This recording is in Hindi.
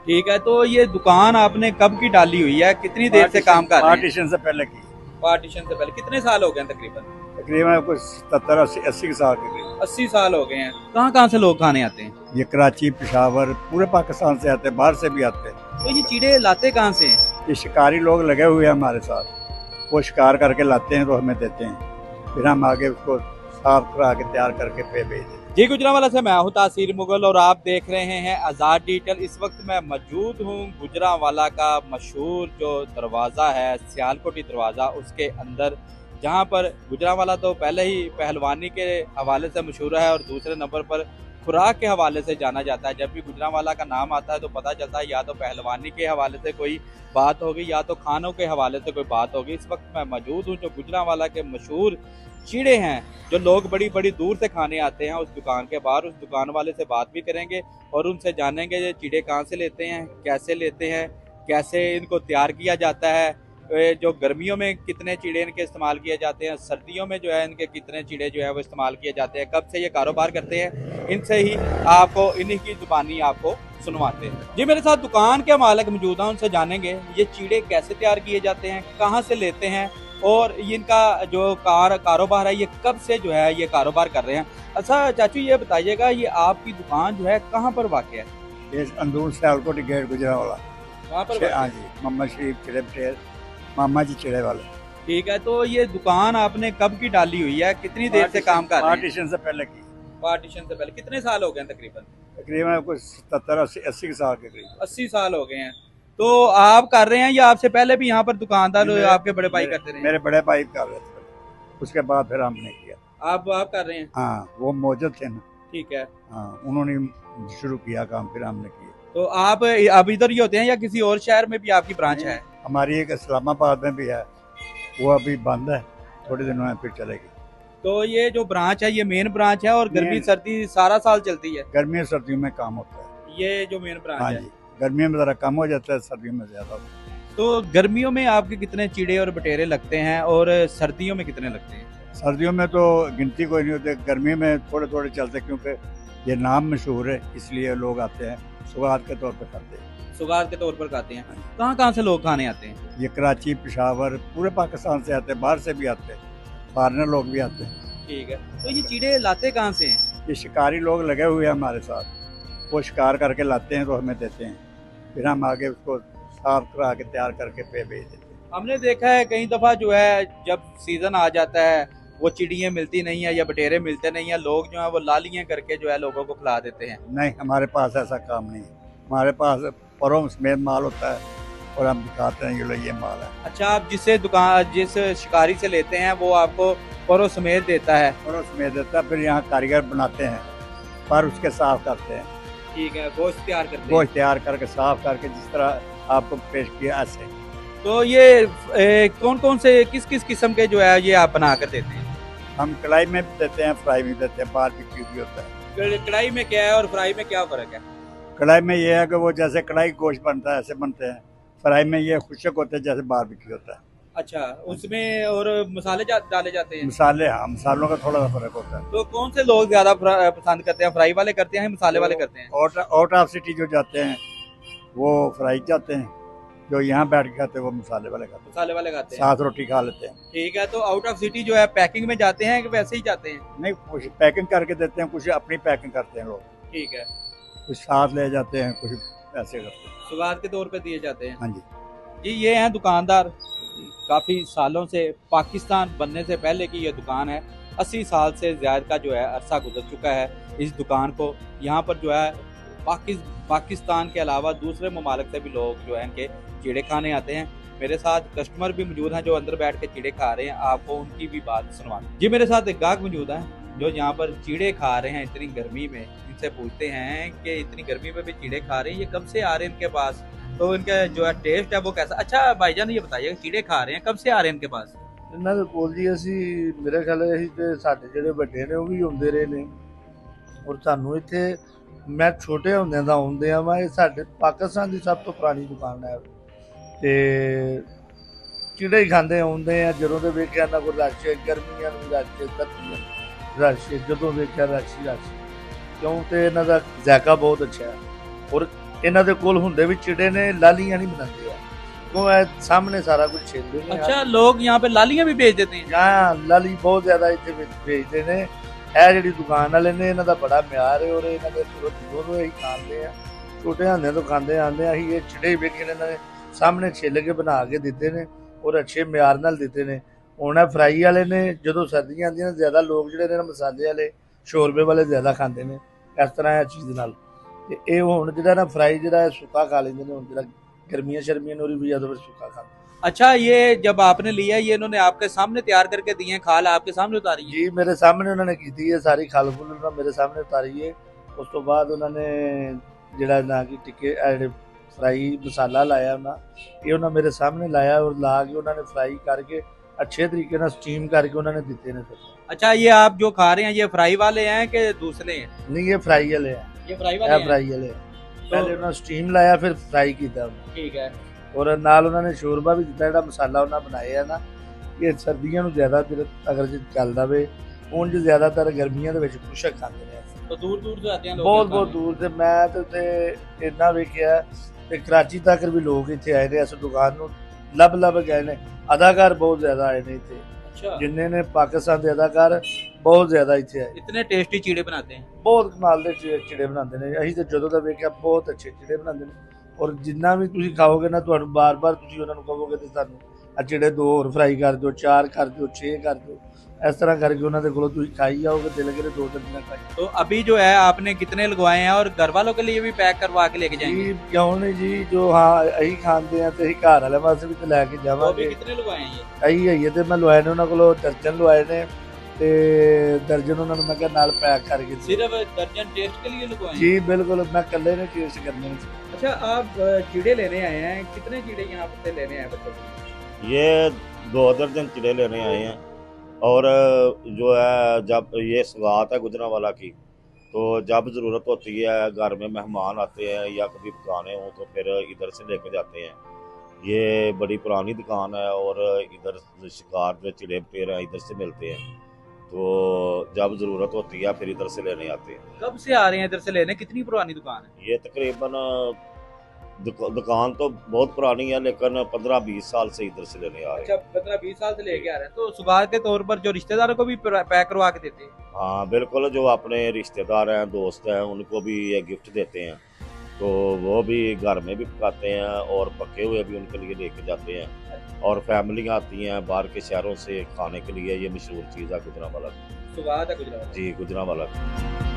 ठीक है, तो ये दुकान आपने कब की डाली हुई है, कितनी देर से काम कर रहे हैं? पार्टीशन से पहले की। पार्टीशन से पहले कितने साल हो गए हैं तकरीबन? तकरीबन कुछ 70 80 साल के करीब। 80 साल हो गए हैं। कहाँ कहाँ से लोग खाने आते हैं? ये कराची, पेशावर, पूरे पाकिस्तान से आते हैं, बाहर से भी आते हैं। तो ये चीड़े लाते कहाँ से हैं? ये शिकारी लोग लगे हुए हैं हमारे साथ, वो शिकार करके लाते हैं तो हमें देते हैं, फिर हम आगे उसको साफ करा के तैयार करके पे भेज देते हैं। जी, गुजरांवाला से मैं हूं तासीर मुगल और आप देख रहे हैं आज़ाद डिजिटल। इस वक्त मैं मौजूद हूं गुजरांवाला का मशहूर जो दरवाज़ा है, सियालकोटी दरवाज़ा, उसके अंदर, जहां पर गुजरांवाला तो पहले ही पहलवानी के हवाले से मशहूर है और दूसरे नंबर पर खुराक के हवाले से जाना जाता है। जब भी गुजरांवाला का नाम आता है तो पता चलता है या तो पहलवानी के हवाले से कोई बात होगी या तो खानों के हवाले से कोई बात होगी। इस वक्त मैं मौजूद हूँ जो गुजरांवाला के मशहूर चीड़े हैं, जो लोग बड़ी बड़ी दूर से खाने आते हैं, उस दुकान के बाहर। उस दुकान वाले से बात भी करेंगे और उनसे जानेंगे ये चीड़े कहाँ से लेते हैं, कैसे लेते हैं, कैसे इनको तैयार किया जाता है, जो गर्मियों में कितने चीड़े इनके इस्तेमाल किए जाते हैं, सर्दियों में जो है इनके कितने चीड़े जो है वो इस्तेमाल किए जाते हैं, कब से ये कारोबार करते हैं, इनसे ही आपको इन्हीं की जुबानी आपको सुनवाते हैं। जी, मेरे साथ दुकान के मालिक मौजूद हैं, उनसे जानेंगे ये चीड़े कैसे तैयार किए जाते हैं, कहाँ से लेते हैं और इनका जो कारोबार है ये कब से जो है ये कारोबार कर रहे हैं। अच्छा चाचू, ये बताइएगा ये आपकी दुकान जो है कहाँ पर वाक़ है? ये अंदूर सियालकोटी गेट गुजरांवाला। वहाँ पर हाँ जी, मोहम्मद शरीफ चिड़े पटेल, मामा जी चिड़े वाले। ठीक है, तो ये दुकान आपने कब की डाली हुई है, कितनी देर से काम कर रहे हैं? पार्टीशन से पहले की। पार्टीशन से पहले कितने साल हो गए हैं तकरीबन? तकरीबन कुछ 70 80 साल के करीब। 80 साल हो गए हैं। तो आप कर रहे हैं या आपसे पहले भी यहाँ पर दुकानदार आपके बड़े भाई करते रहे? मेरे बड़े भाई कर रहे थे, उसके बाद फिर हमने किया। आप कर रहे हैं? हाँ, वो मौजूद थे ना। ठीक है। हाँ, उन्होंने शुरू किया काम, फिर हमने किया। तो आप अब इधर ही होते हैं या किसी और शहर में भी आपकी ब्रांच है? हमारी एक इस्लामाबाद में भी है, वो अभी बंद है, थोड़े दिनों में फिर चलेगी। तो ये जो ब्रांच है ये मेन ब्रांच है और गर्मी सर्दी सारा साल चलती है? गर्मियों सर्दियों में काम होता है। ये जो मेन ब्रांच हाँ है। जी, गर्मियों में जरा कम हो जाता है, सर्दियों में ज्यादा होता है। तो गर्मियों में आपके कितने चीड़े और बटेरे लगते हैं और सर्दियों में कितने लगते हैं? सर्दियों में तो गिनती कोई नहीं होती, गर्मियों में थोड़े थोड़े चलते, क्योंकि ये नाम मशहूर है इसलिए लोग आते हैं, सुगात के तौर पर खाते हैं। सुगार के तौर पर खाते हैं। कहाँ कहाँ से लोग खाने आते हैं? ये कराची, पेशावर, पूरे पाकिस्तान से आते हैं, बाहर से भी आते हैं, फॉरेनर लोग भी आते हैं। ठीक है, तो ये चीड़े लाते कहाँ से हैं? ये शिकारी लोग लगे हुए हैं हमारे साथ, वो शिकार करके लाते हैं तो हमें देते हैं, फिर हम आगे उसको साफ करा के तैयार करके पे भेज देते हैं। हमने देखा है कई दफ़ा जो है जब सीज़न आ जाता है वो चिड़ियाँ मिलती नहीं है या बटेरे मिलते नहीं है, लोग जो है वो लालियाँ करके जो है लोगों को खिला देते हैं। नहीं, हमारे पास ऐसा काम नहीं है, हमारे पास परों समेत माल होता है और हम दिखाते हैं ये माल है। अच्छा, आप जिस शिकारी से लेते हैं वो आपको परों समेत देता है? परों समेत देता है, फिर यहाँ कारीगर बनाते हैं, पर उसके साफ करते हैं। ठीक है, गोश्त तैयार करते हैं। गोश्त तैयार करके साफ करके जिस तरह आपको पेश किया ऐसे। तो ये कौन कौन से किस किस किस्म के जो है ये आप बना कर देते हैं? हम कढ़ाई में भी देते हैं, फ्राई में देते हैं, बारबेक्यू भी होता है। कढ़ाई में क्या है और फ्राई में क्या फ़र्क है? कढ़ाई में ये है कि वो जैसे कढ़ाई गोश्त बनता है ऐसे बनते हैं, फ्राई में ये खुशक होते हैं जैसे बारबेक्यू होता है। अच्छा, उसमें और मसाले डाले जाते हैं? मसाले, हाँ, मसालों का थोड़ा सा फर्क होता है। तो कौन से लोग ज्यादा पसंद करते हैं, फ्राई वाले करते हैं मसाले वाले करते हैं? आउट ऑफ सिटी जो जाते हैं वो फ्राई जाते हैं, जो यहाँ बैठ के खाते हैं वो मसाले वाले खाते हैं। मसाले वाले खाते हैं, साथ रोटी खा लेते हैं। ठीक है। तो आउट ऑफ सिटी जो है पैकिंग में जाते हैं कि वैसे ही जाते हैं? नहीं, कुछ पैकिंग करके देते हैं, कुछ अपनी पैकिंग करते हैं लोग, ठीक है। कुछ साथ ले जाते हैं, कुछ ऐसे करते हैं। सुगार के तौर पे दिए जाते हैं। हाँ जी। जी, ये हैं दुकानदार, काफ़ी सालों से, पाकिस्तान बनने से पहले की ये दुकान है। 80 साल से ज़्यादा का जो है अरसा गुजर चुका है इस दुकान को। यहाँ पर जो है पाकिस्तान के अलावा दूसरे ममालिक से भी लोग जो है इनके चीड़े खाने आते हैं। मेरे साथ कस्टमर भी मौजूद हैं जो अंदर बैठ के चीड़े खा रहे हैं, आपको उनकी भी बात सुनवाएं। जी, मेरे साथ एक गाहक मौजूद है जो यहाँ पर चीड़े खा रहे हैं इतनी गर्मी में। इनसे पूछते हैं कि इतनी गर्मी में भी चीड़े खा रहे हैं, ये कब से आ रहे हैं इनके पास, तो इनका जो है टेस्ट है वो कैसा? अच्छा भाईजान, ये बताइए चीड़े खा रहे हैं कब से आ रहे हैं इनके पास? ਇਹਨਾਂ ਦੇ ਕੋਲ ਜੀ ਅਸੀਂ ਮੇਰੇ ਖਿਆਲ ਅਸੀਂ ਤੇ ਸਾਡੇ ਜਿਹੜੇ ਵੱਡੇ ਨੇ ਉਹ ਵੀ ਹੁੰਦੇ ਰਹੇ ਨੇ ਔਰ ਸਾਨੂੰ ਇੱਥੇ ਮੈਂ ਛੋਟੇ ਹੁੰਦਿਆਂ ਦਾ ਹੁੰਦੇ ਆ ਵਾ ਇਹ ਸਾਡੇ ਪਾਕਿਸਤਾਨ ਦੀ ਸਭ ਤੋਂ ਪੁਰਾਣੀ ਦੁਕਾਨ ਹੈ ਤੇ ਚਿੜੇ ਹੀ ਖਾਂਦੇ ਹੁੰਦੇ ਆ ਜਦੋਂ ਦੇ ਵੇਖਿਆ ਨਾ ਕੋਈ ਰਸ਼ ਗਰਮੀਆਂ ਨੂੰ ਰਸ਼ ਸਰਦੀਆਂ ਰਸ਼ ਜਦੋਂ ਵੇਖਿਆ ਰਸ਼ ਕਿਉਂ ਤੇ ਇਹਨਾਂ ਦਾ ਜ਼ਾਇਕਾ ਬਹੁਤ ਅੱਛਾ ਹੈ ਔਰ ਇਹਨਾਂ ਦੇ ਕੋਲ ਹੁੰਦੇ ਵੀ ਚਿੜੇ ਨੇ, ਲਾਲੀਆਂ ਨਹੀਂ ਬਣਾਉਂਦੇ ਆ, ਕਿਉਂ ਇਹ ਸਾਹਮਣੇ ਸਾਰਾ ਕੁਝ ਛੇਲਦੇ ਨੇ। अच्छा, लोग यहाँ पे लालियां भी बेच देते हैं। ਜਾਂ ਲਾਲੀ ਬਹੁਤ ਜ਼ਿਆਦਾ ਇੱਥੇ ਵੇਚਦੇ ਨੇ। ਇਹ ਜਿਹੜੀ ਦੁਕਾਨ ਵਾਲੇ ਨੇ ਇਹਨਾਂ ਦਾ ਬੜਾ ਮਿਆਰ ਹੈ, ਔਰ ਇਹਨਾਂ ਦੇ ਦੋਨੋਂ ਹੀ ਖਾਂਦੇ ਆ, ਛੋਟੇ ਹੁੰਦਿਆਂ ਤੋਂ ਖਾਂਦੇ ਆਉਂਦੇ ਆ। ਅਸੀਂ ਇਹ ਚਿੜੇ ਵੇਖੇ ਇਹਨਾਂ ਨੇ ਸਾਹਮਣੇ ਛਿੱਲ ਕੇ ਬਣਾ ਕੇ ਦਿੱਤੇ ਨੇ, ਔਰ ਅੱਛੇ ਮਿਆਰ ਨਾਲ ਦਿੱਤੇ ਨੇ। ਹੁਣ ਇਹ ਫਰਾਈ ਵਾਲੇ ਨੇ, ਜਦੋਂ ਸਰਦੀਆਂ ਆਉਂਦੀਆਂ ਨੇ ਜ਼ਿਆਦਾ ਲੋਕ ਜਿਹੜੇ ਨੇ ਮਸਾਲੇ ਵਾਲੇ ਸ਼ੋਰਬੇ ਵਾਲੇ ਜ਼ਿਆਦਾ ਖਾਂਦੇ ਨੇ ਇਸ ਤਰ੍ਹਾਂ ਇਹ ਚੀਜ਼ ਨਾਲ। ਤੇ ਇਹ ਹੁਣ ਜਿਹੜਾ ਨਾ ਫਰਾਈ ਜਿਹੜਾ ਸੁੱਕਾ ਖਾ ਲੈਂਦੇ ਨੇ, ਹੁਣ ਜਿਹੜਾ गर्मियां शर्मियां नूरी भी ज्यादा सूखा खाते। अच्छा, ये जब आपने लिया, ये इन्होंने आपके सामने तैयार करके दिए हैं, खाल आपके सामने उतारी है? जी, मेरे सामने उन्होंने की थी ये सारी खाल फुल मेरे सामने उतारी है। उस तो बाद उन्होंने जिहड़ा ना कि टिक्के फ्राई मसाला लाया ना, ये उन्होंने मेरे सामने लाया और ला के उन्होंने फ्राई करके अच्छे तरीके से स्टीम करके उन्होंने दिते ने। अच्छा, ये आप जो खा रहे हैं ये फ्राई वाले हैं कि दूसरे हैं? नहीं, ये फ्राई वाले हैं। ये फ्राई वाले हैं? फ्राई वाले पहले उन्होंने स्टीम लाया, फिर फ्राई किया। ठीक है। और नाल उन्होंने शोरबा भी दिता, जिहड़ा मसाला उन्होंने बनाया ना, ये सर्दियों में ज्यादा अगर चलता वे, उन ज्यादातर गर्मियों के विच खुशक खाते हैं। तो दूर दूर से आते हैं लोग? बहुत बहुत दूर से। मैं तो इन्ना वेखिया ते कराची तक भी लोग इत्थे आए ने, इस दुकान नूं लब गए ने। अदाकार बहुत ज्यादा आए ने इत्थे। अच्छा, जिन्ने ने पाकिस्तान के अदाकार बहुत ज्यादा इत्थे आए। इतने टेस्टी चीड़े बनाते हैं? बहुत कमाल दे चिड़े बनाते ने। ਅਸੀਂ ਤੇ ਜਦੋਂ ਦਾ ਵੇਖਿਆ ਬਹੁਤ ਅੱਛੇ ਚਿੜੇ ਬਣਾਉਂਦੇ ਨੇ, ਔਰ ਜਿੰਨਾ ਵੀ ਤੁਸੀਂ ਖਾਓਗੇ ਨਾ, ਤੁਹਾਨੂੰ ਬਾਰ-ਬਾਰ ਤੁਸੀਂ ਉਹਨਾਂ ਨੂੰ ਕਹੋਗੇ ਤੇ ਤੁਹਾਨੂੰ ਆ ਚਿੜੇ 2 ਹੋਰ ਫਰਾਈ ਕਰ ਦਿਓ, 4 ਕਰ ਦਿਓ, 6 ਕਰ ਦਿਓ। ਇਸ ਤਰ੍ਹਾਂ ਕਰਕੇ ਉਹਨਾਂ ਦੇ ਕੋਲੋਂ ਤੁਸੀਂ ਖਾਈ ਜਾਓਗੇ, ਦਿਲ ਕਰੇ 2-3 ਦਿਨ ਖਾਈ। तो अभी जो है आपने कितने लगवाए हैं और घर वालों के लिए भी पैक करवा के लेके जाएंगे? ਜੀ ਕਿਉਂ ਨਹੀਂ ਜੀ, ਜੋ ਹਾਂ ਅਸੀਂ ਖਾਂਦੇ ਆ ਤੇ ਅਸੀਂ ਘਰ ਵਾਲੇ ਵਾਸਤੇ ਵੀ ਤੇ ਲੈ ਕੇ तो अभी ਜਾਵਾਂਗੇ। कितने लगवाए हैं ये? ਅਸੀਂ ਹੈਗੇ ਤੇ ਮੈਂ ਲਵਾਏ ਨੇ ਉਹਨਾਂ ਕੋਲੋਂ ਦਰਜਨ ਲਵਾਏ ਨੇ, ਤੇ ਦਰਜਨ ਉਹਨਾਂ ਨੂੰ ਮੈਂ ਕਿਹਾ ਨਾਲ ਪੈਕ ਕਰਕੇ ਦਿਓ। सिर्फ दर्जन टेस्ट के लिए लगवाए हैं? ਜੀ ਬਿਲਕੁਲ, ਮੈਂ ਇਕੱਲੇ ਨੇ ਟੇਸਟ ਕਰਨੇ ਨੇ। अच्छा, आप चीड़े लेने आए हैं, कितने चीड़े यहाँ से लेने आए बच्चों को? ये 2 दर्जन चिड़े लेने आए हैं। और जो है जब ये सौगात है गुजरांवाला की, तो जब ज़रूरत होती है, घर में मेहमान आते हैं या कभी पुराने हों तो फिर इधर से लेके जाते हैं। ये बड़ी पुरानी दुकान है और इधर शिकार जो चिड़े पेड़ हैं इधर से मिलते हैं, तो जब ज़रूरत होती है फिर इधर से लेने आते हैं। कब से आ रहे हैं इधर से लेने? कितनी पुरानी दुकान है? ये तकरीबन दुकान तो बहुत पुरानी है, लेकिन 15-20 साल से इधर से लेने आ रहे हैं। अच्छा, 15-20 साल से लेके आ रहे हैं। तो सुगार के तौर पर जो रिश्तेदारों को भी पैक करवा के देते हैं? हाँ बिल्कुल, जो अपने रिश्तेदार हैं, दोस्त हैं, उनको भी ये गिफ्ट देते हैं, तो वो भी घर में भी पकाते हैं और पके हुए भी उनके लिए लेके जाते हैं। और फैमिली आती हैं बाहर के शहरों से खाने के लिए। ये मशहूर चीज़ है गुजरांवाला की। सुगार है गुजरात। जी, गुजरांवाला की।